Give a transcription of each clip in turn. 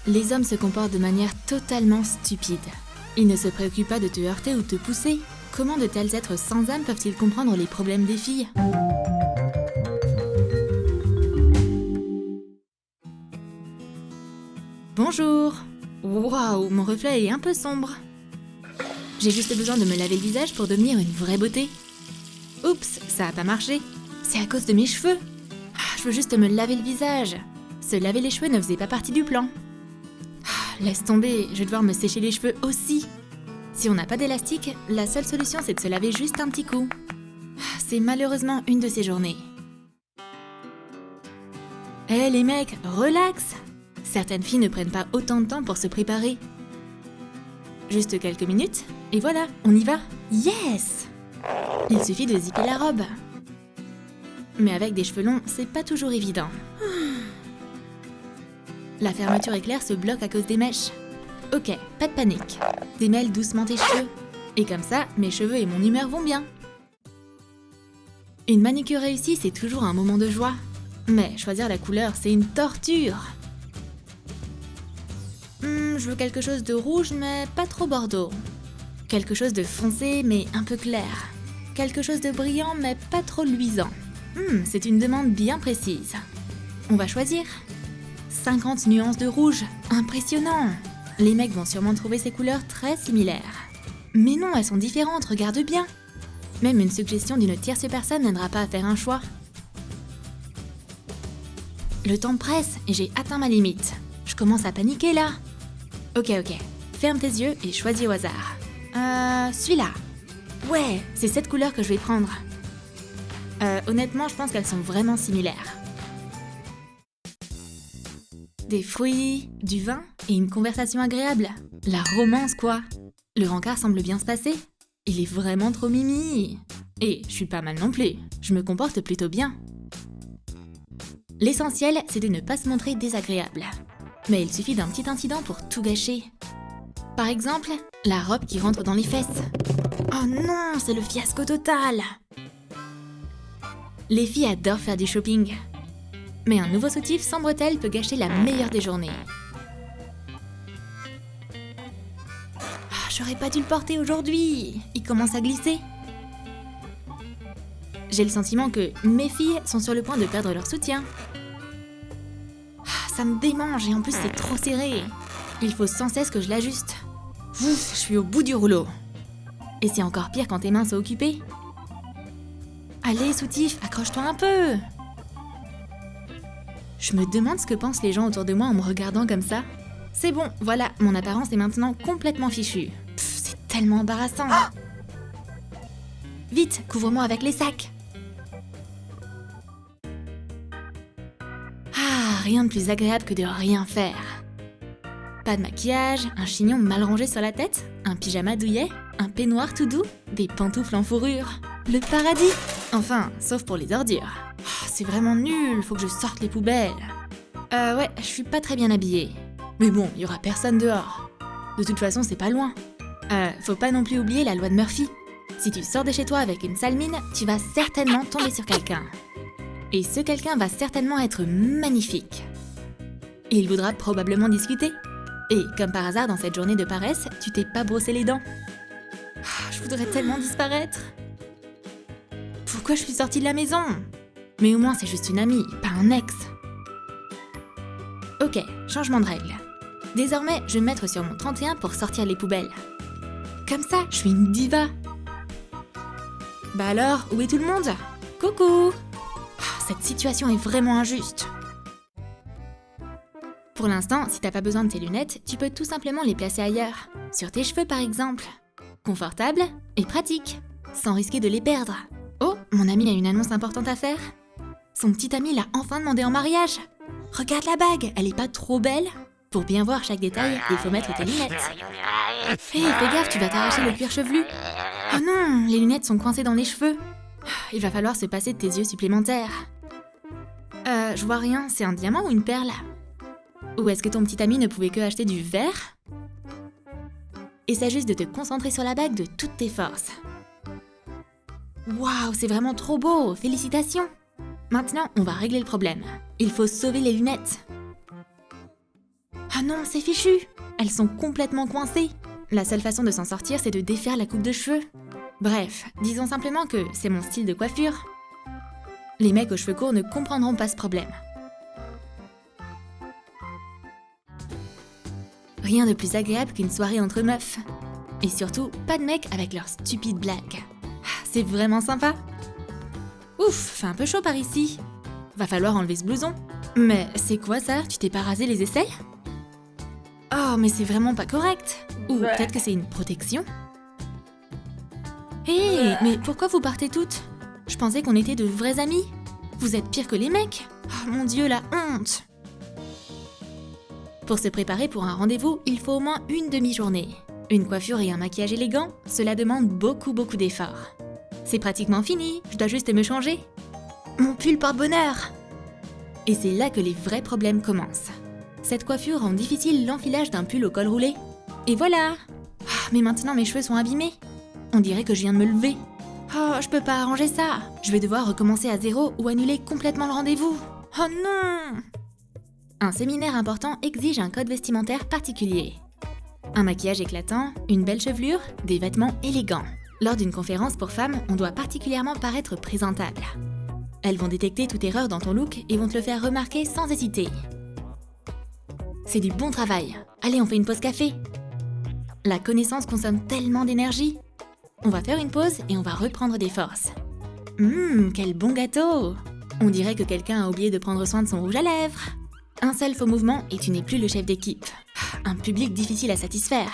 Les hommes se comportent de manière totalement stupide. Ils ne se préoccupent pas de te heurter ou te pousser. Comment de tels êtres sans âme peuvent-ils comprendre les problèmes des filles ? Bonjour. Waouh, mon reflet est un peu sombre. J'ai juste besoin de me laver le visage pour devenir une vraie beauté. Oups, ça a pas marché. C'est à cause de mes cheveux. Je veux juste me laver le visage. Se laver les cheveux ne faisait pas partie du plan. Laisse tomber, je vais devoir me sécher les cheveux aussi. Si on n'a pas d'élastique, la seule solution c'est de se laver juste un petit coup. C'est malheureusement une de ces journées. Hé les mecs, relax. Certaines filles ne prennent pas autant de temps pour se préparer. Juste quelques minutes, et voilà, on y va. Yes! Il suffit de zipper la robe. Mais avec des cheveux longs, c'est pas toujours évident. La fermeture éclair se bloque à cause des mèches. Ok, pas de panique. Démêle doucement tes cheveux. Et comme ça, mes cheveux et mon humeur vont bien. Une manicure réussie, c'est toujours un moment de joie. Mais choisir la couleur, c'est une torture. Je veux quelque chose de rouge, mais pas trop bordeaux. Quelque chose de foncé, mais un peu clair. Quelque chose de brillant, mais pas trop luisant. C'est une demande bien précise. On va choisir. 50 nuances de rouge, impressionnant. Les mecs vont sûrement trouver ces couleurs très similaires. Mais non, elles sont différentes, regarde bien. Même une suggestion d'une tierce personne n'aidera pas à faire un choix. Le temps presse et j'ai atteint ma limite. Je commence à paniquer là. Ok, ferme tes yeux et choisis au hasard. Celui-là. Ouais, c'est cette couleur que je vais prendre. Honnêtement, je pense qu'elles sont vraiment similaires. Des fruits, du vin et une conversation agréable. La romance, quoi. Le rencard semble bien se passer. Il est vraiment trop mimi. Et je suis pas mal non plus. Je me comporte plutôt bien. L'essentiel, c'est de ne pas se montrer désagréable. Mais il suffit d'un petit incident pour tout gâcher. Par exemple, la robe qui rentre dans les fesses. Oh non, c'est le fiasco total. Les filles adorent faire du shopping. Mais un nouveau soutif sans bretelles peut gâcher la meilleure des journées. J'aurais pas dû le porter aujourd'hui. Il commence à glisser. J'ai le sentiment que mes filles sont sur le point de perdre leur soutien. Ça me démange et en plus c'est trop serré. Il faut sans cesse que je l'ajuste. Ouf, je suis au bout du rouleau. Et c'est encore pire quand tes mains sont occupées. Allez, soutif, accroche-toi un peu. Je me demande ce que pensent les gens autour de moi en me regardant comme ça. C'est bon, voilà, mon apparence est maintenant complètement fichue. C'est tellement embarrassant. Vite, couvre-moi avec les sacs. Rien de plus agréable que de rien faire. Pas de maquillage, un chignon mal rangé sur la tête, un pyjama douillet, un peignoir tout doux, des pantoufles en fourrure. Le paradis. Enfin, sauf pour les ordures. C'est vraiment nul, faut que je sorte les poubelles. Ouais, je suis pas très bien habillée. Mais bon, il y aura personne dehors. De toute façon, c'est pas loin. Faut pas non plus oublier la loi de Murphy. Si tu sors de chez toi avec une sale mine, tu vas certainement tomber sur quelqu'un. Et ce quelqu'un va certainement être magnifique. Et il voudra probablement discuter. Et comme par hasard, dans cette journée de paresse, tu t'es pas brossé les dents. Je voudrais tellement disparaître. Pourquoi je suis sortie de la maison ? Mais au moins c'est juste une amie, pas un ex. Ok, changement de règle. Désormais, je vais me mettre sur mon 31 pour sortir les poubelles. Comme ça, je suis une diva. Bah alors, où est tout le monde ? Coucou ! Cette situation est vraiment injuste. Pour l'instant, si t'as pas besoin de tes lunettes, tu peux tout simplement les placer ailleurs. Sur tes cheveux par exemple. Confortable et pratique, sans risquer de les perdre. Oh, mon ami a une annonce importante à faire. Son petit ami l'a enfin demandé en mariage. Regarde la bague, elle est pas trop belle ? Pour bien voir chaque détail, il faut mettre tes lunettes. Hé, fais gaffe, tu vas t'arracher le cuir chevelu. Oh non, les lunettes sont coincées dans les cheveux. Il va falloir se passer de tes yeux supplémentaires. Je vois rien, c'est un diamant ou une perle ? Ou est-ce que ton petit ami ne pouvait que acheter du verre ? Essaie juste de te concentrer sur la bague de toutes tes forces. Waouh, c'est vraiment trop beau, félicitations ! Maintenant, on va régler le problème. Il faut sauver les lunettes. Ah Oh non, c'est fichu! Elles sont complètement coincées. La seule façon de s'en sortir, c'est de défaire la coupe de cheveux. Bref, disons simplement que c'est mon style de coiffure. Les mecs aux cheveux courts ne comprendront pas ce problème. Rien de plus agréable qu'une soirée entre meufs. Et surtout, pas de mecs avec leurs stupides blagues. C'est vraiment sympa. Ouf, fait un peu chaud par ici. Va falloir enlever ce blouson. Mais c'est quoi ça? Tu t'es pas rasé les aisselles? Oh, mais c'est vraiment pas correct. Ou peut-être que c'est une protection? Hé, mais pourquoi vous partez toutes? Je pensais qu'on était de vrais amis. Vous êtes pires que les mecs. Oh mon Dieu, la honte! Pour se préparer pour un rendez-vous, il faut au moins une demi-journée. Une coiffure et un maquillage élégant, cela demande beaucoup d'efforts. C'est pratiquement fini, je dois juste me changer. Mon pull porte-bonheur! Et c'est là que les vrais problèmes commencent. Cette coiffure rend difficile l'enfilage d'un pull au col roulé. Et voilà! Oh, mais maintenant mes cheveux sont abîmés. On dirait que je viens de me lever. Oh, je peux pas arranger ça. Je vais devoir recommencer à zéro ou annuler complètement le rendez-vous. Oh non! Un séminaire important exige un code vestimentaire particulier. Un maquillage éclatant, une belle chevelure, des vêtements élégants. Lors d'une conférence pour femmes, on doit particulièrement paraître présentable. Elles vont détecter toute erreur dans ton look et vont te le faire remarquer sans hésiter. C'est du bon travail. Allez, on fait une pause café. La connaissance consomme tellement d'énergie. On va faire une pause et on va reprendre des forces. Quel bon gâteau! On dirait que quelqu'un a oublié de prendre soin de son rouge à lèvres. Un seul faux mouvement et tu n'es plus le chef d'équipe. Un public difficile à satisfaire.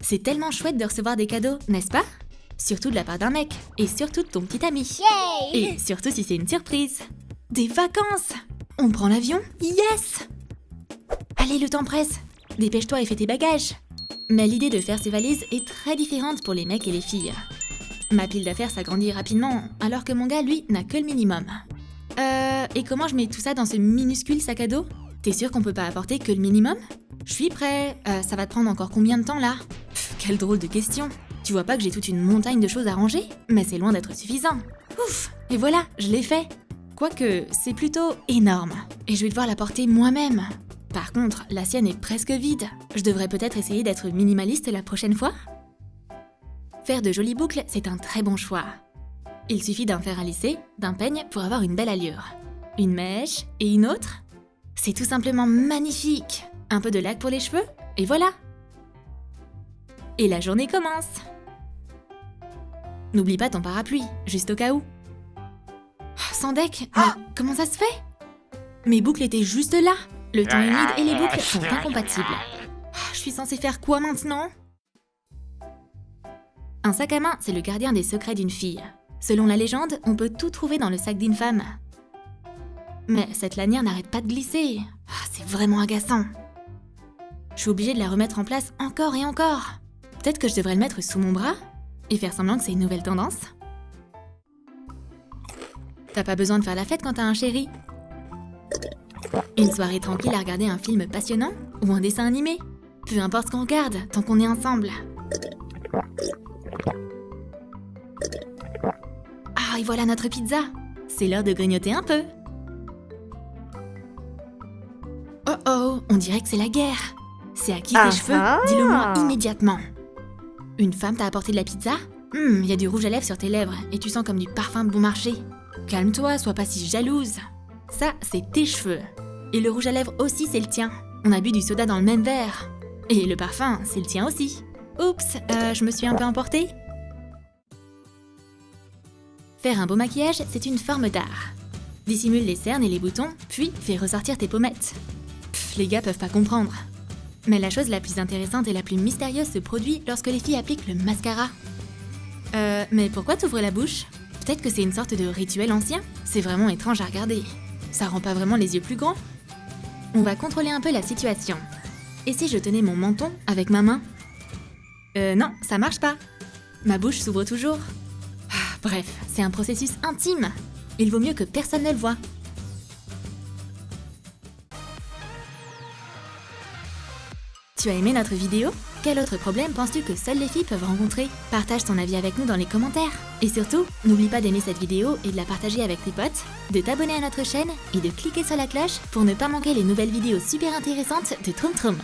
C'est tellement chouette de recevoir des cadeaux, n'est-ce pas? Surtout de la part d'un mec, et surtout de ton petit ami. Yay! Et surtout si c'est une surprise. Des vacances! On prend l'avion? Yes! Allez, le temps presse. Dépêche-toi et fais tes bagages. Mais l'idée de faire ses valises est très différente pour les mecs et les filles. Ma pile d'affaires s'agrandit rapidement, alors que mon gars, lui, n'a que le minimum. Et comment je mets tout ça dans ce minuscule sac à dos? T'es sûr qu'on peut pas apporter que le minimum? Je suis prêt. Ça va te prendre encore combien de temps, là? Quelle drôle de question. Tu vois pas que j'ai toute une montagne de choses à ranger? Mais c'est loin d'être suffisant. Ouf! Et voilà, je l'ai fait. Quoique, c'est plutôt énorme. Et je vais devoir la porter moi-même. Par contre, la sienne est presque vide. Je devrais peut-être essayer d'être minimaliste la prochaine fois? Faire de jolies boucles, c'est un très bon choix. Il suffit d'un fer à lisser, d'un peigne pour avoir une belle allure. Une mèche et une autre? C'est tout simplement magnifique! Un peu de lac pour les cheveux, et voilà! Et la journée commence! N'oublie pas ton parapluie, juste au cas où. Sans deck, mais comment ça se fait? Mes boucles étaient juste là! Le temps humide et les boucles sont incompatibles. Je suis censée faire quoi maintenant? Un sac à main, c'est le gardien des secrets d'une fille. Selon la légende, on peut tout trouver dans le sac d'une femme. Mais cette lanière n'arrête pas de glisser. C'est vraiment agaçant. Je suis obligée de la remettre en place encore et encore. Peut-être que je devrais le mettre sous mon bras et faire semblant que c'est une nouvelle tendance. T'as pas besoin de faire la fête quand t'as un chéri. Une soirée tranquille à regarder un film passionnant ou un dessin animé. Peu importe ce qu'on regarde, tant qu'on est ensemble. Ah, et voilà notre pizza. C'est l'heure de grignoter un peu. Oh, on dirait que c'est la guerre. C'est à qui tes cheveux? Dis-le-moi immédiatement. Une femme t'a apporté de la pizza? Y a du rouge à lèvres sur tes lèvres et tu sens comme du parfum bon marché. Calme-toi, sois pas si jalouse. Ça, c'est tes cheveux. Et le rouge à lèvres aussi, c'est le tien. On a bu du soda dans le même verre. Et le parfum, c'est le tien aussi. Oups, je me suis un peu emportée. Faire un beau maquillage, c'est une forme d'art. Dissimule les cernes et les boutons, puis fais ressortir tes pommettes. Les gars peuvent pas comprendre. Mais la chose la plus intéressante et la plus mystérieuse se produit lorsque les filles appliquent le mascara. Mais pourquoi t'ouvres la bouche? Peut-être que c'est une sorte de rituel ancien? C'est vraiment étrange à regarder. Ça rend pas vraiment les yeux plus grands? On va contrôler un peu la situation. Et si je tenais mon menton avec ma main? Non, ça marche pas. Ma bouche s'ouvre toujours. Bref, c'est un processus intime. Il vaut mieux que personne ne le voie. Tu as aimé notre vidéo? Quel autre problème penses-tu que seules les filles peuvent rencontrer? Partage ton avis avec nous dans les commentaires. Et surtout, n'oublie pas d'aimer cette vidéo et de la partager avec tes potes, de t'abonner à notre chaîne et de cliquer sur la cloche pour ne pas manquer les nouvelles vidéos super intéressantes de Troom Troom.